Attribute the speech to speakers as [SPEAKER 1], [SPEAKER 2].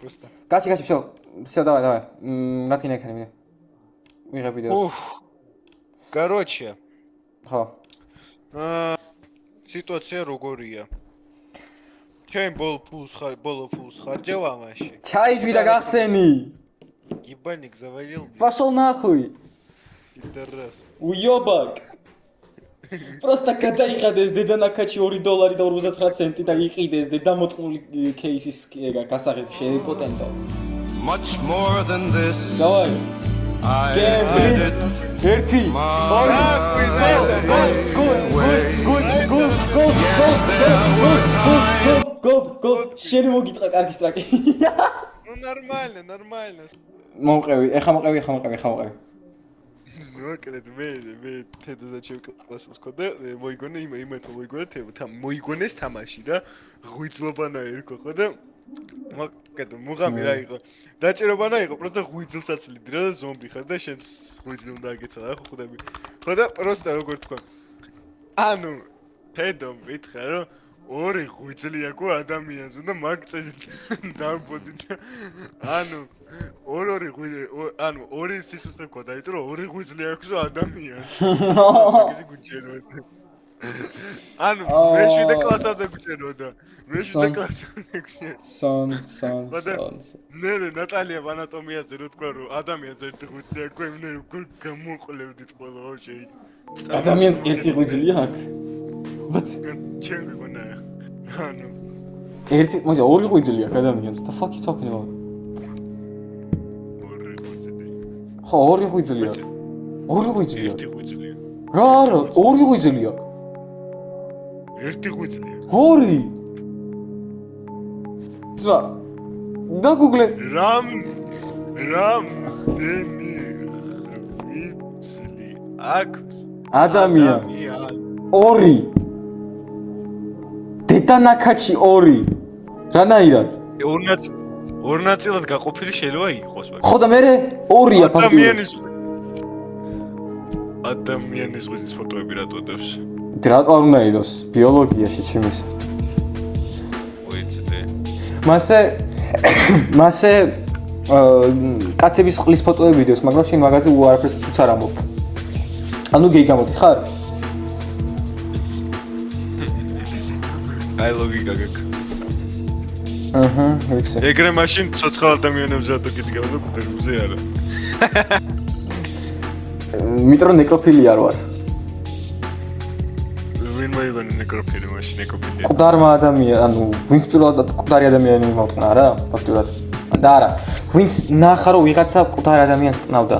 [SPEAKER 1] просто.
[SPEAKER 2] Качи, всё, давай. Раз кино экранами. Вიღებ ვიდეოს.
[SPEAKER 1] Короче.
[SPEAKER 2] ხო.
[SPEAKER 1] Ситуация როგორია? Ჩემ ბოლო ფულს ხარჯავ ამაში.
[SPEAKER 2] ჩაიჯვი და გახსენი.
[SPEAKER 1] Ебальник завалил.
[SPEAKER 2] Пошел нахуй.
[SPEAKER 1] Пидорас.
[SPEAKER 2] Уёбак. Просто გადაიხადეს დედა ნაკაჩი $2.59 და იყიდეს დედა მოწყმული кейსის გასაღები შეიპოტენტო.
[SPEAKER 3] Much more than this.
[SPEAKER 2] Давай.
[SPEAKER 3] I
[SPEAKER 2] ერთი. Гол. შენ მოგიტყა კარგი სტრაკი.
[SPEAKER 1] Ну нормально.
[SPEAKER 2] მოყევი, ეხა მოყევი.
[SPEAKER 1] Ну, когда მე თედასაც შევკლასს ხოდა, მოიგონა იმათო მოიგონა მოიგონეს თამაში და ღვიძლობანა ერქვა ხო და მაგათ მუღამი რა იყო. დაჭერობანა იყო, просто ღვიძლსაც ლიდი რა და ზომბი ხარ და შენ ღვიძლი უნდა აგეცა რა ხო ხვდები. ხო და просто როგორ თქვა. ანუ თედომ მითხრა რომ ორი ღვიძლი აქვს ადამიანს უნდა მაგ წესით დამბოდი და ანუ ორი ღვიძლი ანუ ორი სისუსტე ყოდა იმიტომ რომ ორი ღვიძლი აქვს ადამიანს მაგისი გუჩეროდა ანუ მე 7 კლასამდე გუჩეროდა
[SPEAKER 2] სონ
[SPEAKER 1] ნე ნატალია ანატომიაზე რო თქვა რომ ადამიანს ერთი ღვიძლი აქვს მე როგორ გამოყლევდით ყველა ვაჟი
[SPEAKER 2] ადამიანს ერთი ღვიძლი აქვს
[SPEAKER 1] ჩემ გონა ანუ
[SPEAKER 2] ერთი მოიცა ორი ღვიძლი აქვს ადამიანს the fuck you talking about ხო ორი ღვიძლი აქვს
[SPEAKER 1] ერთი ღვიძლია
[SPEAKER 2] რა ორი ღვიძლი აქვს
[SPEAKER 1] ერთი ღვიძლია
[SPEAKER 2] ორი ზა დაგუგლე
[SPEAKER 1] რამ დენი ღვიძლი აქვს
[SPEAKER 2] ადამიან ორი დედანაკაჩი ორი რანაირად
[SPEAKER 1] ორ ნაწილად გაყოფილი შეიძლება იყოს მაგრამ
[SPEAKER 2] ხო და მე ორია ფაქტობრივად
[SPEAKER 1] ადამიანის ღვიძლის ფოტოები რატოდებს
[SPEAKER 2] რატო არ უნდა იყოს ბიოლოგიაში ჩემის
[SPEAKER 1] მოიცადე
[SPEAKER 2] მასე კაცების ყლის ფოტოები ვიდეოს მაგრამ შენ მაგაზე უარაფერს უც არ ამბობ ანუ გეი გამოდიხარ
[SPEAKER 1] აი ლოგიკა გაქვს
[SPEAKER 2] აჰა ვიცი
[SPEAKER 1] ეგრე მაშინ ცოცხალ ადამიანებს რატო გიდგავ და კუტერებზე არა
[SPEAKER 2] მეტრო ნეკროფილი არ ვარ
[SPEAKER 1] ვინ მოიგონა ნეკროფილი მაშინ ნეკროფილი
[SPEAKER 2] ყდარმა ადამიანი ანუ ვინც პირველად ყდარი ადამიანი მოვტყნა რა ფაქტურად და არა ვინც ნახა რომ ვიღაცა ყდარ ადამიანს ყნავდა